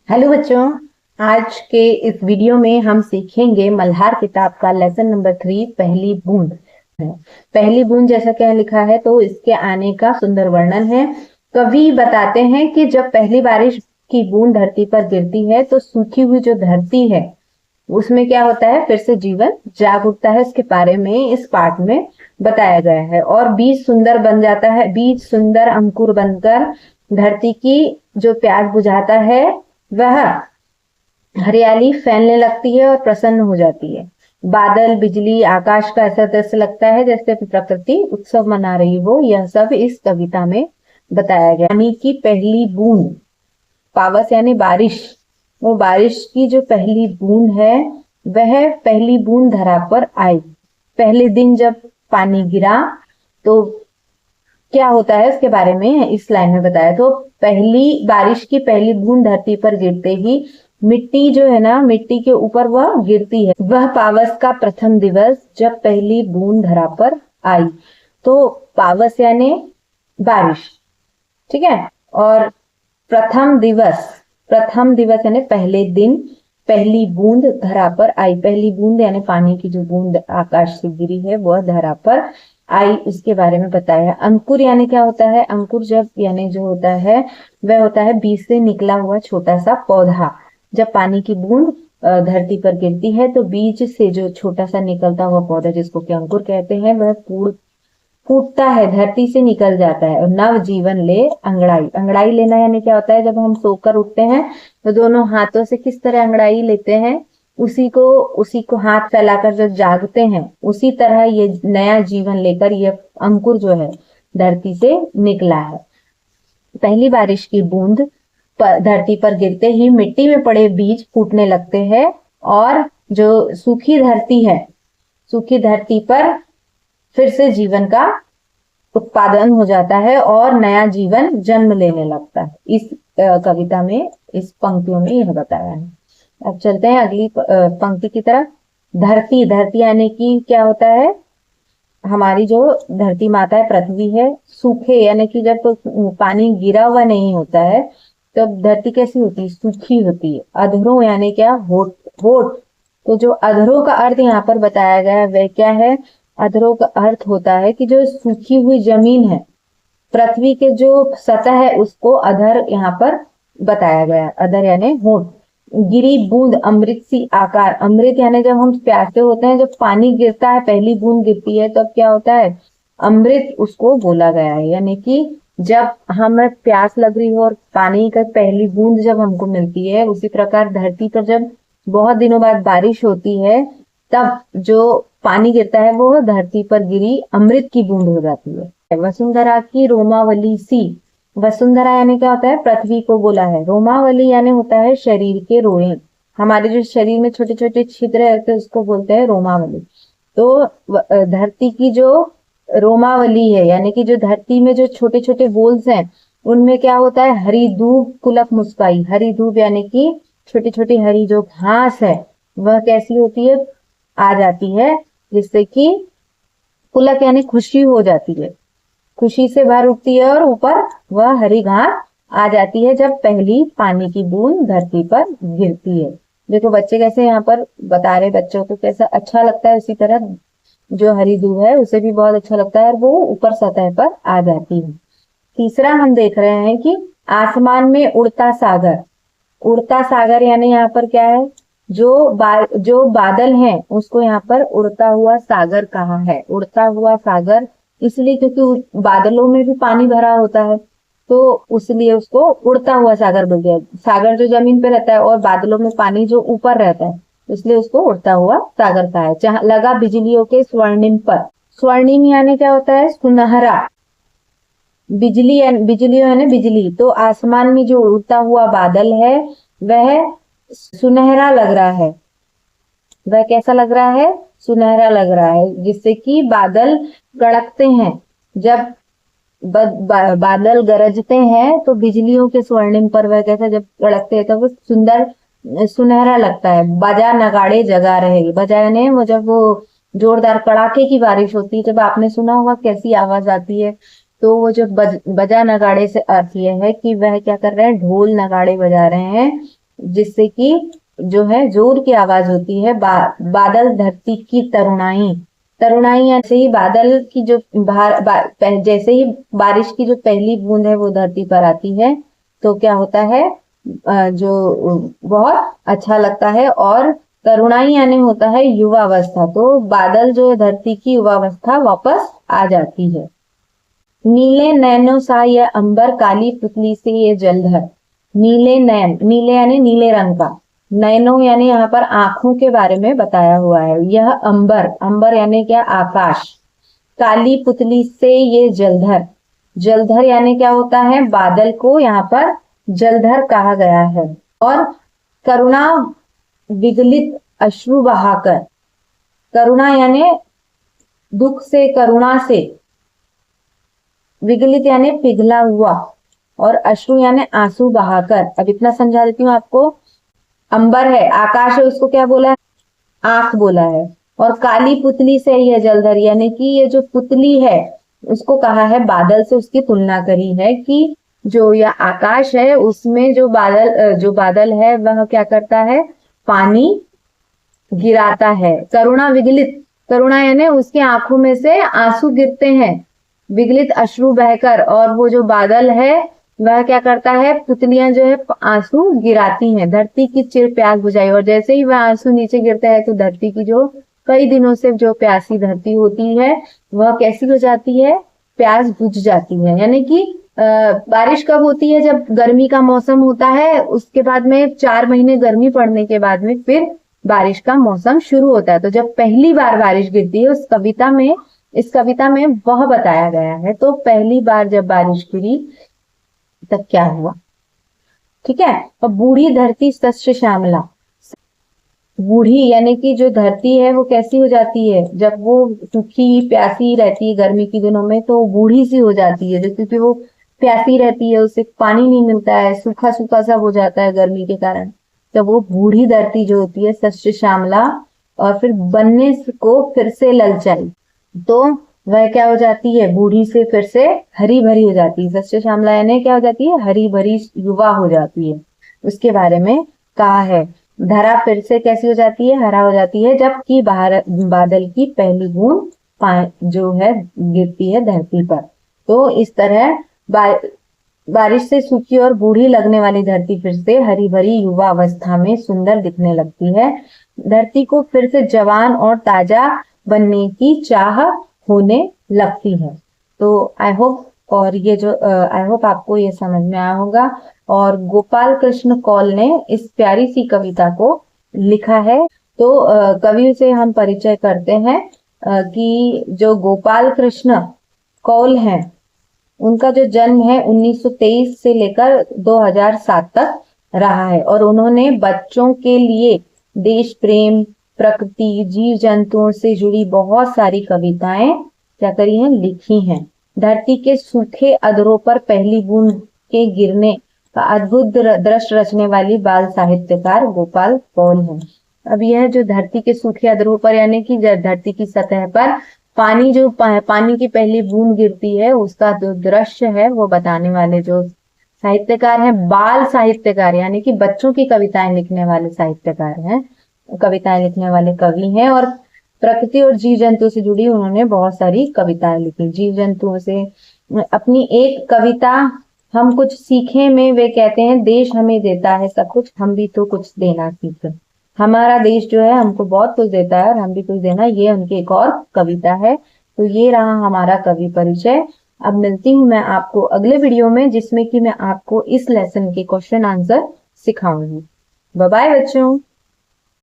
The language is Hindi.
हेलो बच्चों। आज के इस वीडियो में हम सीखेंगे मल्हार किताब का लेसन नंबर 3 पहली बूंद है। पहली बूंद जैसा क्या लिखा है तो इसके आने का सुंदर वर्णन है। कवि बताते हैं कि जब पहली बारिश की बूंद धरती पर गिरती है तो सूखी हुई जो धरती है उसमें क्या होता है, फिर से जीवन जाग उठता है। इसके बारे में इस पाठ में बताया गया है। और बीज सुंदर बन जाता है, बीज सुंदर अंकुर बनकर धरती की जो प्यास बुझाता है वह हरियाली फैलने लगती है और प्रसन्न हो जाती है। बादल, बिजली, आकाश का ऐसा दृश्य लगता है जैसे प्रकृति उत्सव मना रही हो। यह सब इस कविता में बताया गया। पानी की पहली बूंद, पावस यानी बारिश, वो बारिश की जो पहली बूंद है वह पहली बूंद धरा पर आई। पहले दिन जब पानी गिरा तो क्या होता है उसके बारे में इस लाइन में बताया। तो पहली बारिश की पहली बूंद धरती पर गिरते ही मिट्टी जो है ना, मिट्टी के ऊपर वह गिरती है। वह पावस का प्रथम दिवस जब पहली बूंद धरा पर आई। तो पावस यानी बारिश, ठीक है। और प्रथम दिवस, प्रथम दिवस यानी पहले दिन, पहली बूंद धरा पर आई। पहली बूंद यानी पानी की जो बूंद आकाश से गिरी है वह धरा पर आई, इसके बारे में बताया। अंकुर यानी क्या होता है, अंकुर जब यानी जो होता है वह होता है बीज से निकला हुआ छोटा सा पौधा। जब पानी की बूंद धरती पर गिरती है तो बीज से जो छोटा सा निकलता हुआ पौधा जिसको कि अंकुर कहते हैं वह फूटता है, धरती से निकल जाता है और नव जीवन ले अंगड़ाई। अंगड़ाई लेना यानी क्या होता है, जब हम सोकर उठते हैं तो दोनों हाथों से किस तरह अंगड़ाई लेते हैं, उसी को हाथ फैलाकर जब जागते हैं उसी तरह ये नया जीवन लेकर ये अंकुर जो है धरती से निकला है। पहली बारिश की बूंद धरती पर गिरते ही मिट्टी में पड़े बीज फूटने लगते हैं और जो सूखी धरती है, सूखी धरती पर फिर से जीवन का उत्पादन हो जाता है और नया जीवन जन्म लेने लगता है। इस कविता में, इस पंक्तियों में यह बताया है। अब चलते हैं अगली पंक्ति की तरफ। धरती, धरती यानी कि क्या होता है, हमारी जो धरती माता है, पृथ्वी है। सूखे यानी कि जब तो पानी गिरा हुआ नहीं होता है तब धरती कैसी होती है, सूखी होती है। अधरों यानी क्या, होठ, होठ। तो जो अधरों का अर्थ यहाँ पर बताया गया है वह क्या है, अधरों का अर्थ होता है कि जो सूखी हुई जमीन है, पृथ्वी के जो सतह है उसको अधर यहाँ पर बताया गया है। अधर यानी होठ। गिरी बूंद अमृत सी आकार, अमृत यानी जब हम प्यासे होते हैं, जब पानी गिरता है, पहली बूंद गिरती है तब क्या होता है, अमृत उसको बोला गया है। यानी कि जब हमें प्यास लग रही हो और पानी का पहली बूंद जब हमको मिलती है, उसी प्रकार धरती पर जब बहुत दिनों बाद बारिश होती है तब जो पानी गिरता है वो धरती पर गिरी अमृत की बूंद हो जाती है। वसुंधरा की रोमावली सी, वसुंधरा यानी क्या होता है, पृथ्वी को बोला है। रोमावली यानी होता है शरीर के रोए, हमारे जो शरीर में छोटे छोटे छिद्र है तो उसको बोलते हैं रोमावली। तो धरती की जो रोमावली है यानी कि जो धरती में जो छोटे छोटे बोल्स हैं उनमें क्या होता है, हरी धूप कुलक मुस्काई। हरी धूप यानी कि छोटी छोटी हरी जो घास है वह कैसी होती है, आ जाती है, जिससे कि पुलक यानी खुशी हो जाती है, खुशी से भर उठती है और ऊपर वह हरी घास आ जाती है जब पहली पानी की बूंद धरती पर गिरती है। देखो बच्चे कैसे यहाँ पर बता रहे, बच्चों को कैसा अच्छा लगता है, उसी तरह जो हरी दूब है उसे भी बहुत अच्छा लगता है और वो ऊपर सतह पर आ जाती है। तीसरा हम देख रहे हैं कि आसमान में उड़ता सागर। उड़ता सागर यानी यहाँ पर क्या है, जो बादल हैं उसको यहाँ पर उड़ता हुआ सागर कहा है। उड़ता हुआ सागर इसलिए क्योंकि बादलों में भी पानी भरा होता है तो उसलिए उसको उड़ता हुआ सागर बोल दिया। सागर जो जमीन पे रहता है और बादलों में पानी जो ऊपर रहता है इसलिए उसको उड़ता हुआ सागर कहा है। जहां लगा बिजलियों के स्वर्णिम पर, स्वर्णिम यानी क्या होता है, सुनहरा। बिजली यानी बिजली। तो आसमान में जो उड़ता हुआ बादल है वह सुनहरा लग रहा है, वह कैसा लग रहा है, सुनहरा लग रहा है, जिससे कि बादल कड़कते हैं। जब बादल गरजते हैं तो बिजलियों के स्वर्णिम पर वह कैसा जब कड़कते हैं तो वो सुंदर सुनहरा लगता है। बजा नगाड़े जगा रहे, बजाने वो जब वो जोरदार कड़ाके की बारिश होती है, जब आपने सुना होगा कैसी आवाज आती है, तो वो जो बजा नगाड़े से अर्थ ये है कि वह क्या कर रहे हैं, ढोल नगाड़े बजा रहे हैं जिससे कि जो है जोर की आवाज होती है। बादल धरती की तरुणाई, तरुणाई ऐसे ही बादल की जो जैसे ही बारिश की जो पहली बूंद है वो धरती पर आती है तो क्या होता है, जो बहुत अच्छा लगता है। और तरुणाई यानी होता है युवावस्था, तो बादल जो है धरती की युवावस्था वापस आ जाती है। नीले नैनों सा ये अंबर, काली पुतली से ये जलधर। नीले नैन, नीले यानी नीले रंग का, नैनो यानी यहाँ पर आंखों के बारे में बताया हुआ है। यह अंबर, अंबर यानी क्या, आकाश। काली पुतली से ये जलधर, जलधर यानी क्या होता है, बादल को यहाँ पर जलधर कहा गया है। और करुणा विगलित अश्रु बहाकर, करुणा यानी दुख से, करुणा से, विगलित यानी पिघला हुआ, और अश्रु यानी आंसू बहाकर। अब इतना समझा देती हूँ आपको। अंबर है, आकाश है, उसको क्या बोला है, आंख बोला है। और काली पुतली से यह जलधर, यानी कि ये जो पुतली है उसको कहा है बादल से, उसकी तुलना करी है कि जो यह आकाश है उसमें जो बादल है वह क्या करता है, पानी गिराता है। करुणा विगलित, करुणा यानी उसकी आंखों में से आंसू गिरते हैं, विगलित अश्रु बहकर, और वो जो बादल है वह क्या करता है, पुतलियां जो है आंसू गिराती हैं। धरती की चिर प्यास बुझाई, और जैसे ही वह आंसू नीचे गिरता है तो धरती की जो कई दिनों से जो प्यासी धरती होती है वह कैसी हो जाती है, प्यास बुझ जाती है। यानी कि बारिश कब होती है, जब गर्मी का मौसम होता है, उसके बाद में 4 महीने गर्मी पड़ने के बाद में फिर बारिश का मौसम शुरू होता है। तो जब पहली बार बारिश गिरती है इस कविता में वह बताया गया है। तो पहली बार जब बारिश गिरी तब क्या हुआ, ठीक है। और बूढ़ी धरती शस्य श्यामला, बूढ़ी यानी कि जो धरती है वो कैसी हो जाती है, जब वो सूखी प्यासी रहती है गर्मी के दिनों में तो बूढ़ी सी हो जाती है, जैसे कि वो प्यासी रहती है, उसे पानी नहीं मिलता है, सूखा सूखा सा हो जाता है गर्मी के कारण। तो वो बूढ़ी धरती जो होती है शस्य श्यामला, और फिर बनने को फिर से ललचाई, तो वह क्या हो जाती है, बूढ़ी से फिर से हरी भरी हो जाती है। शस्य श्यामला यानी क्या हो जाती है, हरी भरी युवा हो जाती है। उसके बारे में कहा है। धरा फिर से कैसी हो जाती है, हरा हो जाती है, जबकि बादल की पहली बूंद जो है गिरती है धरती पर। तो इस तरह बारिश से सूखी और बूढ़ी लगने वाली धरती फिर से हरी भरी युवा अवस्था में सुंदर दिखने लगती है। धरती को फिर से जवान और ताजा बनने की चाह होने लगती है। तो आई होप, और ये जो आई होप आपको ये समझ में आया होगा। और गोपाल कृष्ण कौल ने इस प्यारी सी कविता को लिखा है। तो कवि से हम परिचय करते हैं कि जो गोपाल कृष्ण कौल हैं उनका जो जन्म है 1923 से लेकर 2007 तक रहा है, और उन्होंने बच्चों के लिए देश प्रेम, प्रकृति, जीव जंतुओं से जुड़ी बहुत सारी कविताएं क्या करी हैं, लिखी हैं। धरती के सूखे अधरों पर पहली बूंद के गिरने का अद्भुत दृश्य रचने वाली बाल साहित्यकार गोपाल कौल है। अब यह जो धरती के सूखे अधरों पर यानी कि धरती की सतह पर पानी की पहली बूंद गिरती है उसका जो दृश्य है वो बताने वाले जो साहित्यकार हैं, बाल साहित्यकार यानी कि बच्चों की कविताएं लिखने वाले साहित्यकार हैं, कविताएं लिखने वाले कवि हैं। और प्रकृति और जीव जंतु से जुड़ी उन्होंने बहुत सारी कविताएं लिखी। जीव जंतुओं से अपनी एक कविता हम कुछ सीखे में वे कहते हैं, देश हमें देता है सब कुछ, हम भी तो कुछ देना सीखें। हमारा देश जो है हमको बहुत कुछ देता है और हम भी कुछ देना, ये उनकी एक और कविता है। तो ये रहा हमारा कवि परिचय। अब मिलती हूँ मैं आपको अगले वीडियो में जिसमें कि मैं आपको इस लेसन के क्वेश्चन आंसर सिखाऊंगी। बाय बाय बच्चों।